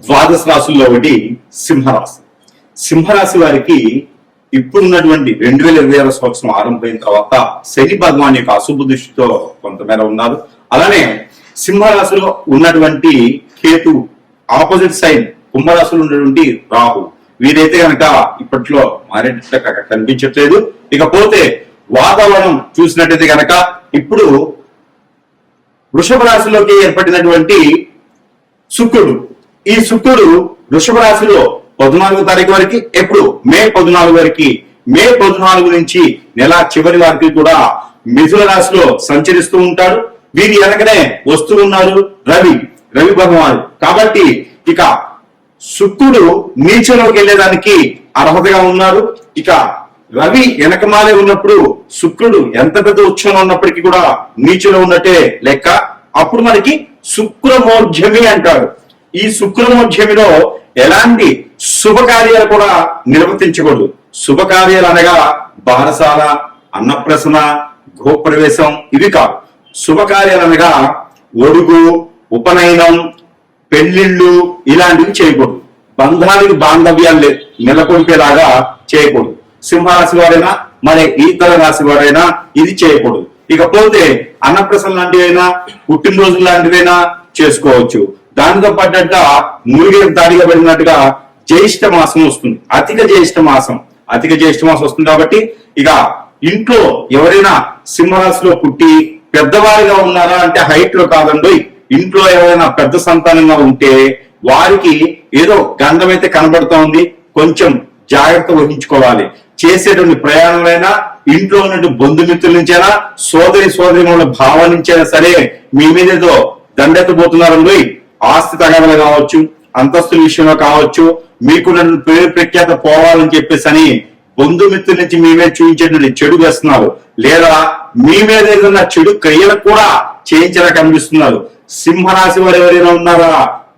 ద్వాదశ రాశుల్లో ఒకటి సింహరాశి. సింహరాశి వారికి ఇప్పుడున్నటువంటి 2026 సంవత్సరం ఆరంభమైన తర్వాత శని భగవాన్ యొక్క అశుభ దృష్టితో కొంతమేర ఉన్నారు. అలానే సింహరాశిలో ఉన్నటువంటి కేతు, ఆపోజిట్ సైడ్ కుంభరాశిలో ఉన్నటువంటి రాహు, వీరైతే కనుక ఇప్పట్లో మారేట కనిపించట్లేదు. ఇకపోతే వాతావరణం చూసినట్టయితే కనుక ఇప్పుడు వృషభ రాశిలోకి ఏర్పడినటువంటి శుక్రుడు, ఈ శుక్రుడు వృషభ రాశిలో 14వ తారీఖు వరకు, ఎప్పుడు మే 14 వరకు, మే 14 నుంచి నెల చివరి వరకు కూడా మిథున రాశిలో సంచరిస్తూ ఉంటాడు. వీరి వెనకనే వస్తూ ఉన్నారు రవి భగవాన్. కాబట్టి ఇక శుక్రుడు నీచలోకి వెళ్ళేదానికి అర్హతగా ఉన్నారు. ఇక రవి వెనకమాలే ఉన్నప్పుడు శుక్రుడు ఎంత పెద్ద ఉచ్చంలో ఉన్నప్పటికీ కూడా నీచలో ఉన్నట్టే లెక్క. అప్పుడు మనకి శుక్రమోర్జమి అంటారు. ఈ శుక్రమోర్జమిలో ఎలాంటి శుభకార్యాలు కూడా నిర్వర్తించకూడదు. శుభకార్యాలు అనగా బారసాల, అన్నప్రసన, గృహప్రవేశం ఇవి కాదు. శుభకార్యాలు అనగా ఒడుగు, ఉపనయనం, పెళ్లిళ్ళు ఇలాంటివి చేయకూడదు. బంధానికి బాంధవ్యాలు నెలకొల్పేలాగా చేయకూడదు. సింహరాశి వారైనా మరి ఇతర రాశి వారైనా ఇది చేయకూడదు. ఇకపోతే అన్నప్రసన్న లాంటివైనా, పుట్టినరోజులు లాంటివైనా చేసుకోవచ్చు. దానితో పాటుగా మురిగే దాడిగా పడినట్టుగా జ్యేష్ఠ మాసం వస్తుంది. అధిక జ్యేష్ఠ మాసం వస్తుంది. కాబట్టి ఇక ఇంట్లో ఎవరైనా సింహరాశిలో పుట్టి పెద్దవారిగా ఉన్నారా అంటే హైట్ లో కాదండి, ఇంట్లో ఎవరైనా పెద్ద సంతానంగా ఉంటే వారికి ఏదో గంధం అయితే కనబడుతూ ఉంది, కొంచెం జాగ్రత్త వహించుకోవాలి. చేసేటువంటి ప్రయాణాలైనా, ఇంట్లో ఉన్నటువంటి బంధుమిత్రుల నుంచైనా, సోదరి భావం నుంచైనా సరే మీ మీద ఏదో దండెత్తబోతున్నారండి. ఆస్తి తగాదాలు కావచ్చు, అంతస్తుల విషయంలో కావచ్చు, మీకున్న పేరు ప్రఖ్యాత పోవాలని చెప్పేసి అని బంధుమిత్రుల నుంచి మీ మీద చూపించేటువంటి చెడు వేస్తున్నారు, లేదా మీ మీద ఏదైనా చెడు క్రియలకు కూడా చేయించడానికి కనిపిస్తున్నారు. సింహరాశి వారు ఎవరైనా ఉన్నారా,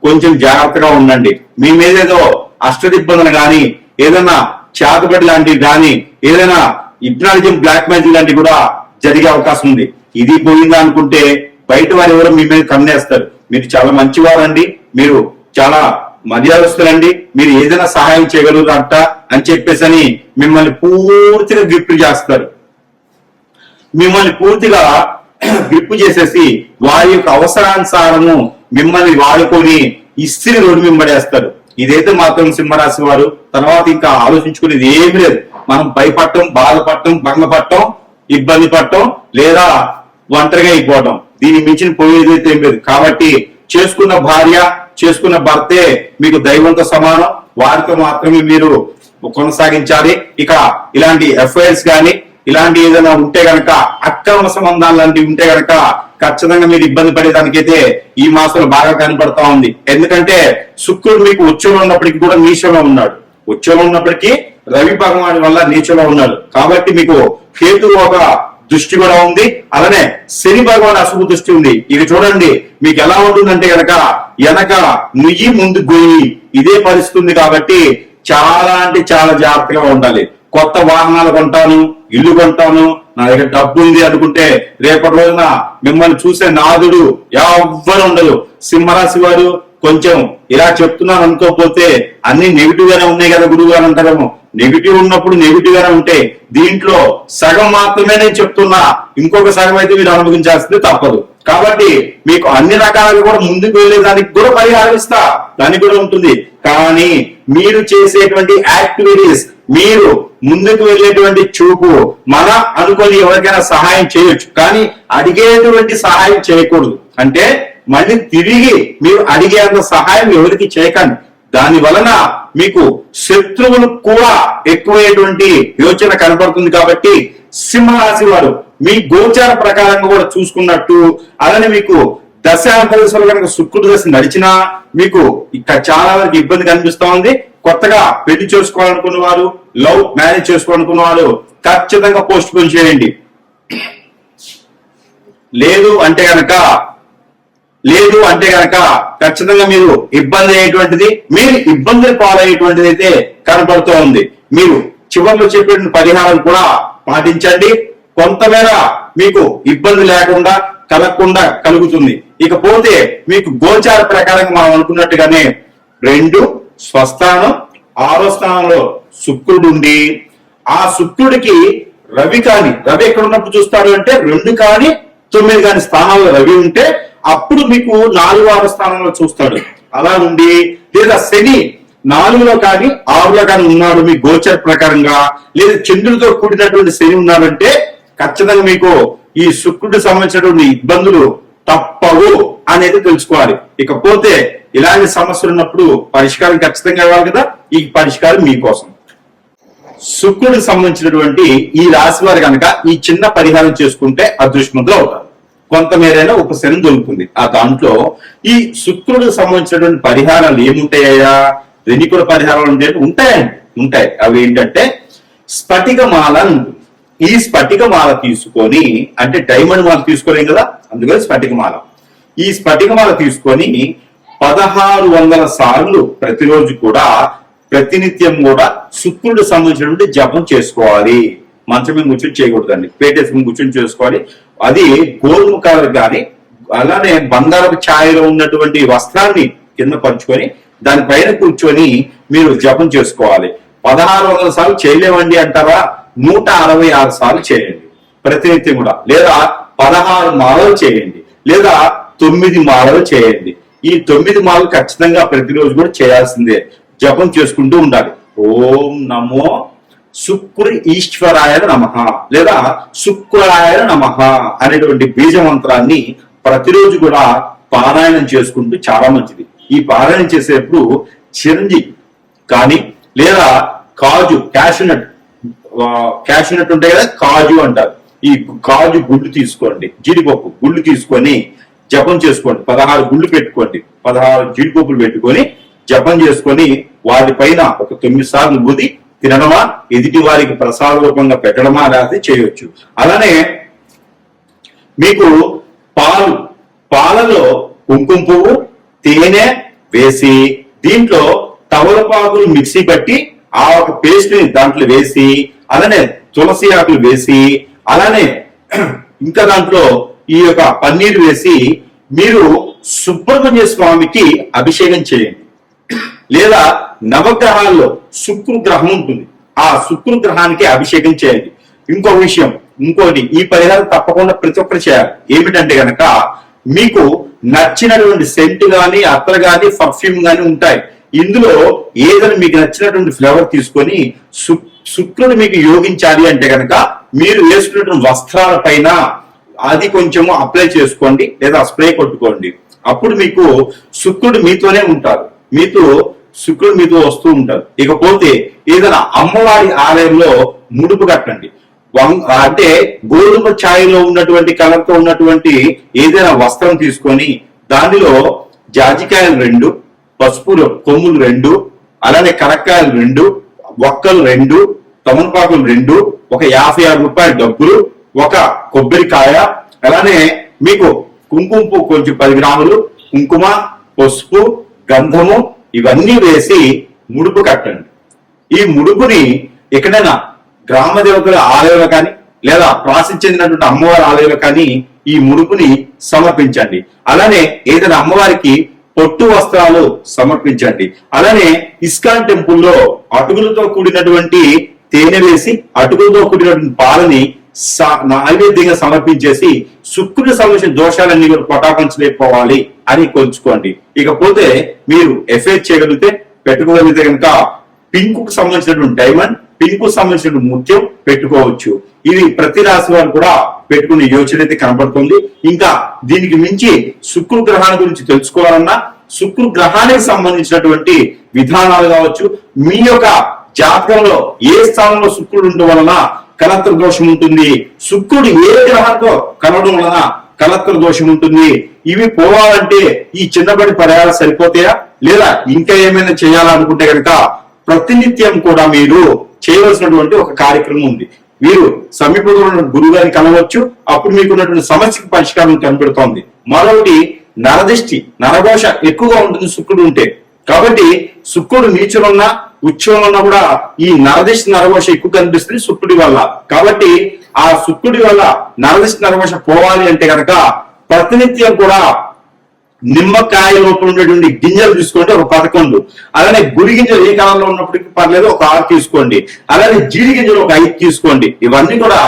కొంచెం జాగ్రత్తగా ఉండండి. మీ మీద ఏదో అష్టదిబ్బందులు కానీ, ఏదైనా చేతబడి లాంటివి కానీ, ఏదైనా హిప్నాటిజం, బ్లాక్ మ్యాజిక్ లాంటివి కూడా జరిగే అవకాశం ఉంది. ఇది పోయిందా అనుకుంటే బయట వారు ఎవరో మీ మీద కన్నేస్తారు. మీరు చాలా మంచివారండి, మీరు చాలా మర్యాదస్తులండి, మీరు ఏదైనా సహాయం చేయగలుగుతారట అని చెప్పేసి అని మిమ్మల్ని పూర్తిగా గ్రిప్ చేస్తారు. మిమ్మల్ని పూర్తిగా గ్రిప్ చేసేసి వారి యొక్క అవసరానుసారము మిమ్మల్ని వాడుకొని ఇస్త్రీ రోడ్డు మింబడేస్తారు. ఇదైతే మాత్రం సింహరాశి వారు తర్వాత ఇంకా ఆలోచించుకునేది ఏమి లేదు. మనం భయపడటం, బాధపడటం, భంగపడటం, ఇబ్బంది పడటం, లేదా ఒంటరిగా అయిపోవటం, దీన్ని మించిన పోయేదైతే ఏం లేదు. కాబట్టి చేసుకున్న భార్య, చేసుకున్న భర్తే మీకు దైవంతో సమానం. వారితో మాత్రమే మీరు కొనసాగించాలి. ఇక ఇలాంటి ఎఫ్ఐఆర్స్ కానీ, ఇలాంటి ఏదైనా ఉంటే గనక, అక్రమ సంబంధాలు లాంటివి ఉంటే గనక ఖచ్చితంగా మీరు ఇబ్బంది పడేదానికైతే ఈ మాసంలో బాగా కనపడతా ఉంది. ఎందుకంటే శుక్రుడు మీకు ఉచ్చలో ఉన్నప్పటికీ కూడా నీచలో ఉన్నాడు. ఉచ్చలో ఉన్నప్పటికీ రవి భగవాన్ వల్ల నీచలో ఉన్నాడు. కాబట్టి మీకు కేతు ఒక దృష్టి కూడా ఉంది, అలానే శని భగవాన్ అశుభ దృష్టి ఉంది. ఇది చూడండి మీకు ఎలా ఉంటుందంటే గనక వెనక నుయ్యి ముందు గొయ్యి, ఇదే పరిస్థితి ఉంది. కాబట్టి చాలా అంటే చాలా జాగ్రత్తగా ఉండాలి. కొత్త వాహనాలు కొంటాను, ఇల్లు కొంటాను, నా దగ్గర డబ్బు ఉంది అనుకుంటే రేపటి రోజున మిమ్మల్ని చూసే నాదుడు ఎవ్వరు ఉండదు. సింహరాశి వారు కొంచెం ఇలా చెప్తున్నాను అనుకోకపోతే అన్ని నెగిటివ్ గానే ఉన్నాయి కదా గురువు గారు అంటారేమో. నెగిటివ్ ఉన్నప్పుడు నెగిటివ్ గానే ఉంటే దీంట్లో సగం మాత్రమే నేను చెప్తున్నా, ఇంకొక సగం అయితే మీరు అనుభవించాల్సింది తప్పదు. కాబట్టి మీకు అన్ని రకాలుగా కూడా ముందుకు వెళ్ళేదానికి కూడా పరిహారం ఇస్తా, దానికి కూడా ఉంటుంది. కానీ మీరు చేసేటువంటి యాక్టివిటీస్, మీరు ముందుకు వెళ్ళేటువంటి చూపు, మన అనుకొని ఎవరికైనా సహాయం చేయొచ్చు, కానీ అడిగేటువంటి సహాయం చేయకూడదు. అంటే మళ్ళీ తిరిగి మీరు అడిగేంత సహాయం ఎవరికి చేయకండి. దాని వలన మీకు శత్రువులు కూడా ఎక్కువైనటువంటి యోచన కనపడుతుంది. కాబట్టి సింహరాశి వారు మీ గోచార ప్రకారంగా కూడా చూసుకున్నట్టు, అలానే మీకు దశాంతరిశలు కనుక శుక్రుడు దశ నడిచినా మీకు ఇక్కడ చాలా వరకు ఇబ్బంది కనిపిస్తా ఉంది. కొత్తగా పెళ్లి చేసుకోవాలనుకున్న వారు, లవ్ మ్యారేజ్ చేసుకోవాలనుకున్న వారు ఖచ్చితంగా పోస్ట్ పోన్ చేయండి. లేదు అంటే గనక ఖచ్చితంగా మీరు ఇబ్బంది అయ్యేటువంటిది, మీరు ఇబ్బందులు పాలయ్యేటువంటిది అయితే కనపడుతూ ఉంది. మీరు చివరిలో చెప్పిన పరిహారం కూడా పాటించండి. కొంతమేర మీకు ఇబ్బంది లేకుండా కలగకుండా కలుగుతుంది. ఇకపోతే మీకు గోచార ప్రకారంగా మనం అనుకున్నట్టుగానే 2 స్వస్థానం, 6వ స్థానంలో శుక్రుడు ఉండి, ఆ శుక్రుడికి రవి ఎక్కడ ఉన్నప్పుడు చూస్తాడు అంటే 2 కానీ 9 కానీ స్థానాల్లో రవి ఉంటే అప్పుడు మీకు 4, 6 స్థానంలో చూస్తాడు. అలా ఉండి, లేదా శని 4లో కానీ 6లో కానీ ఉన్నాడు మీ గోచర ప్రకారంగా, లేదా చంద్రుడితో కూడినటువంటి శని ఉన్నాడంటే ఖచ్చితంగా మీకు ఈ శుక్రుడికి సంబంధించినటువంటి ఇబ్బందులు తప్పవు అనేది తెలుసుకోవాలి. ఇకపోతే ఇలాంటి సమస్యలు ఉన్నప్పుడు పరిష్కారం ఖచ్చితంగా ఇవ్వాలి కదా, ఈ పరిష్కారం మీకోసం. శుక్రుడికి సంబంధించినటువంటి ఈ రాశి వారు కనుక ఈ చిన్న పరిహారం చేసుకుంటే అదృష్టవంతులు అవుతారు. కొంతమేరైనా ఉపశమనం దొరుకుతుంది. ఆ దాంట్లో ఈ శుక్రుడికి సంబంధించినటువంటి పరిహారాలు ఏముంటాయా, రెనికుల పరిహారాలు ఉంటాయి. అవి ఏంటంటే స్ఫటిక మాల ఉంటుంది. ఈ స్ఫటిక మాల తీసుకొని, అంటే డైమండ్ మాల తీసుకోలేం కదా, అందుకని స్ఫటిక మాల. ఈ స్ఫటిక మాల తీసుకొని 1600 సార్లు ప్రతిరోజు కూడా ప్రతినిత్యం కూడా శుక్రుడికి సంబంధించినటువంటి జపం చేసుకోవాలి. మంచం మీద కూర్చొని చేయకూడదండి, పేటేసుకుని కూర్చొని చేసుకోవాలి. అది గోధుమ కలర్ కానీ, అలానే బంగారపు ఛాయలో ఉన్నటువంటి వస్త్రాన్ని కింద పంచుకొని దానిపైన కూర్చొని మీరు జపం చేసుకోవాలి. 1600 సార్లు చేయలేమండి అంటారా, 166 సార్లు చేయండి ప్రతినిత్యం కూడా, లేదా 16 మాలలు చేయండి, లేదా 9 మాలలు చేయండి. ఈ 9 మాలలు ఖచ్చితంగా ప్రతిరోజు కూడా చేయాల్సిందే, జపం చేసుకుంటూ ఉండాలి. ఓం నమో శుక్ర ఈశ్వరాయ నమః లేదా శుక్రాయ నమః అనేటువంటి బీజ మంత్రాన్ని ప్రతిరోజు కూడా పారాయణం చేసుకుంటూ చాలా మంచిది. ఈ పారాయణం చేసేటప్పుడు చిరంజి కానీ, లేదా కాజు, క్యాషునట్ ఉంటాయి కదా, కాజు అంటారు. ఈ కాజు గుళ్ళు తీసుకోండి, జీడిపప్పు గుళ్ళు తీసుకొని జపం చేసుకోండి. 16 గుళ్ళు పెట్టుకోండి, 16 జీడిపప్పులు పెట్టుకొని జపం చేసుకొని వాటిపైన ఒక 9 సార్లు ఊది తినడమా, ఎదుటి వారికి ప్రసాద రూపంగా పెట్టడమా అనేది చేయొచ్చు. అలానే మీకు పాలలో కుంకుమ పువ్వు, తేనె వేసి దీంట్లో తమలపాకులు మిక్సీ పట్టి ఆ ఒక పేస్ట్ ని దాంట్లో వేసి, అలానే తులసి ఆకులు వేసి, అలానే ఇంకా దాంట్లో ఈ యొక్క పన్నీరు వేసి మీరు సుబ్రహ్మణ్య స్వామికి అభిషేకం చేయండి. లేదా నవగ్రహాల్లో శుక్ర గ్రహం ఉంటుంది, ఆ శుక్ర గ్రహానికి అభిషేకం చేయండి. ఇంకోటి ఈ పరిహారం తప్పకుండా ప్రతి ఒక్కరు చేయాలి. ఏమిటంటే గనక మీకు నచ్చినటువంటి సెంట్ గాని, అత్తర్ గాని, పర్ఫ్యూమ్ గాని ఉంటాయి. ఇందులో ఏదైనా మీకు నచ్చినటువంటి ఫ్లేవర్ తీసుకొని శుక్రుడు మీకు యోగించాలి అంటే కనుక మీరు వేసుకున్నటువంటి వస్త్రాల పైన అది కొంచెము అప్లై చేసుకోండి, లేదా స్ప్రే కొట్టుకోండి. అప్పుడు మీకు శుక్రుడు మీతోనే ఉంటారు, శుక్రుడు మీతో వస్తూ ఉంటారు. ఇకపోతే ఏదైనా అమ్మవారి ఆలయంలో ముడుపు కట్టండి. అంటే గోధుమ ఛాయలో ఉన్నటువంటి కలర్తో ఉన్నటువంటి ఏదైనా వస్త్రం తీసుకొని దానిలో జాజికాయలు 2, పసుపు కొమ్ములు 2, అలానే కరక్కాయలు 2, ఒక్కలు 2, తమలపాకులు 2, ఒక 56 రూపాయల డబ్బులు, ఒక కొబ్బరికాయ, అలానే మీకు కుంకుమ పువ్వు కొంచెం 10 గ్రాములు, కుంకుమ, పసుపు, గంధము ఇవన్నీ వేసి ముడుపు కట్టండి. ఈ ముడుపుని ఎక్కడైనా గ్రామ దేవతల ఆలయంలో కానీ, లేదా ప్రాసిద్ధి చెందినటువంటి అమ్మవారి ఆలయంలో కానీ ఈ ముడుపుని సమర్పించండి. అలానే ఏదైనా అమ్మవారికి పొట్టు వస్త్రాలు సమర్పించండి. అలానే ఇస్కాన్ టెంపుల్లో అటుకులతో కూడినటువంటి తేనె వేసి అటుకులతో కూడినటువంటి పాలని నైవేద్యంగా సమర్పించేసి శుక్రుడికి సంబంధించిన దోషాలన్నీ కూడా పటాపంచలేకపోవాలి అని కొలుచుకోండి. ఇకపోతే మీరు ఎఫ్ఐఆర్ చేయగలిగితే, పెట్టుకోగలిగితే కనుక పింక్ కు సంబంధించినటువంటి డైమండ్, పింక్ కు సంబంధించినటువంటి ముత్యం పెట్టుకోవచ్చు. ఇది ప్రతి రాశి వారు కూడా పెట్టుకునే యోచన అయితే కనబడుతుంది. ఇంకా దీనికి మించి శుక్ర గ్రహాన్ని గురించి తెలుసుకోవాలన్నా, శుక్ర గ్రహానికి సంబంధించినటువంటి విధానాలు కావచ్చు, మీ యొక్క జాతకంలో ఏ స్థానంలో శుక్రుడు ఉండడం వలన కలత్ర దోషం ఉంటుంది, శుక్రుడు ఏ గ్రహంతో కలవడం వలన కలత్ర దోషం ఉంటుంది, ఇవి పోవాలంటే ఈ చిన్నబడి పరిహారాలు సరిపోతాయా, లేదా ఇంకా ఏమైనా చేయాలనుకుంటే కనుక ప్రతినిత్యం కూడా మీరు చేయవలసినటువంటి ఒక కార్యక్రమం ఉంది. మీరు సమీపంలో ఉన్న గురువు గారిని కలవచ్చు, అప్పుడు మీకున్నటువంటి సమస్యకు పరిష్కారం కనబడుతోంది. మరొకటి నరదిష్టి, నరదోష ఎక్కువగా ఉంటుంది శుక్రుడు ఉంటే. కాబట్టి శుక్రుడు నీచులున్నా ఉచ్చంలో ఉన్నా కూడా ఈ నరదిష్టి నరఘోష ఎక్కువ కనిపిస్తుంది శుక్రుడి వల్ల. కాబట్టి ఆ శుక్రుడి వల్ల నరదిష్టి నరఘోష పోవాలి అంటే కనుక ప్రతినిత్యం కూడా నిమ్మకాయ లోపల ఉండేటువంటి గింజలు తీసుకోండి ఒక 11, అలానే గురి గింజలు ఏ కాలంలో ఉన్నప్పటికీ పర్లేదు ఒక 6 తీసుకోండి, అలానే జీడి గింజలు ఒక 5 తీసుకోండి. ఇవన్నీ కూడా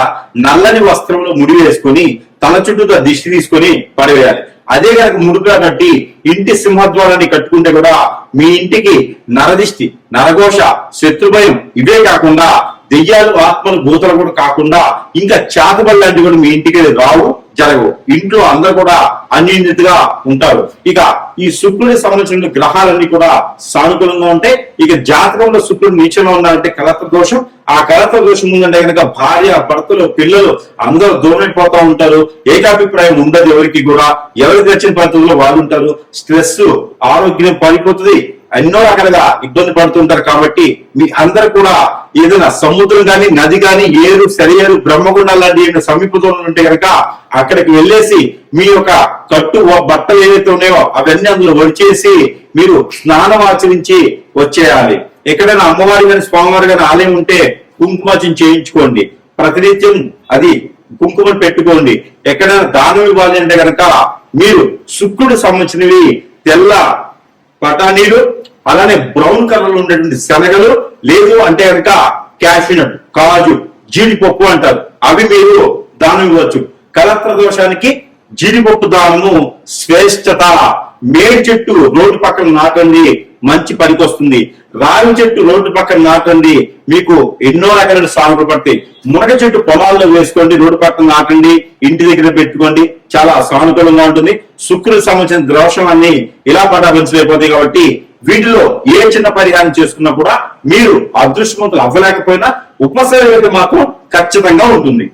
నల్లని వస్త్రంలో ముడి వేసుకొని తల చుట్టూతో దిష్టి తీసుకొని పడవేయాలి. అదే కనుక ముడుగా కట్టి ఇంటి సింహద్వారాన్ని కట్టుకుంటే కూడా మీ ఇంటికి నరదిష్టి, నరఘోష, శత్రుభయం ఇవే కాకుండా దెయ్యాలు, ఆత్మలు, భూతలు కూడా కాకుండా ఇంకా చేతబడి లాంటివి కూడా మీ ఇంటికి రావు, జరగవు. ఇంట్లో అందరూ కూడా అన్యోన్యతగా ఉంటారు. ఇక ఈ శుక్రుడికి సంబంధించిన గ్రహాలన్నీ కూడా సానుకూలంగా ఉంటాయి. ఇక జాతకంలో శుక్రుడు నీచంలో ఉన్నారంటే కలత్ర దోషం. ఆ కలత్ర దోషం ఉందంటే కనుక భార్య, భర్తలు, పిల్లలు అందరూ దూరమైపోతూ ఉంటారు. ఏకాభిప్రాయం ఉండదు ఎవరికి కూడా. ఎవరికి వచ్చిన పద్ధతుల్లో వాళ్ళు ఉంటారు. స్ట్రెస్, ఆరోగ్యం పడిపోతుంది. ఎన్నో రకాలుగా ఇబ్బంది పడుతుంటారు. కాబట్టి మీ అందరు కూడా ఏదైనా సముద్రం కానీ, నది కానీ, ఏరు, సెలయేరు, బ్రహ్మగుండం లాంటి సమీపంలో ఉంటే కనుక అక్కడికి వెళ్ళేసి మీ యొక్క కట్టు బట్టలు ఏవైతే ఉన్నాయో అవన్నీ అందులో వచ్చేసి మీరు స్నానం ఆచరించి వచ్చేయాలి. ఎక్కడైనా అమ్మవారి కానీ, స్వామివారి కానీ ఆలయం ఉంటే కుంకుమార్చన చేయించుకోండి. ప్రతినిత్యం అది కుంకుమను పెట్టుకోండి. ఎక్కడైనా దానం ఇవ్వాలి అంటే కనుక మీరు శుక్రుడు సంబంధించినవి తెల్ల బఠానీలు, అలానే బ్రౌన్ కలర్ లో ఉండేటువంటి శనగలు, లేదు అంటే కనుక క్యాషినట్, కాజు, జీడిపప్పు అంటారు, అవి మీరు దానం ఇవ్వచ్చు. కలత్ర దోషానికి జీడిపప్పు దానము శ్రేష్టత. మేడి చెట్టు రోడ్డు పక్కన నాటండి, మంచి పనికి వస్తుంది. రావి చెట్టు రోడ్డు పక్కన నాటండి, మీకు ఎన్నో రకాల సాగులు పడతాయి. మునగ చెట్టు పొలాల్లో వేసుకోండి, రోడ్డు పక్కన నాటండి, ఇంటి దగ్గర పెట్టుకోండి, చాలా సానుకూలంగా ఉంటుంది. శుక్రుడికి సంబంధించిన దోషం అన్ని ఇలా పటాభించలేకపోతాయి. కాబట్టి వీటిలో ఏ చిన్న పరిహారం చేసుకున్నా కూడా మీరు అదృష్టవంతులు అవ్వలేకపోయినా ఉపశమనం మాత్రం ఖచ్చితంగా ఉంటుంది.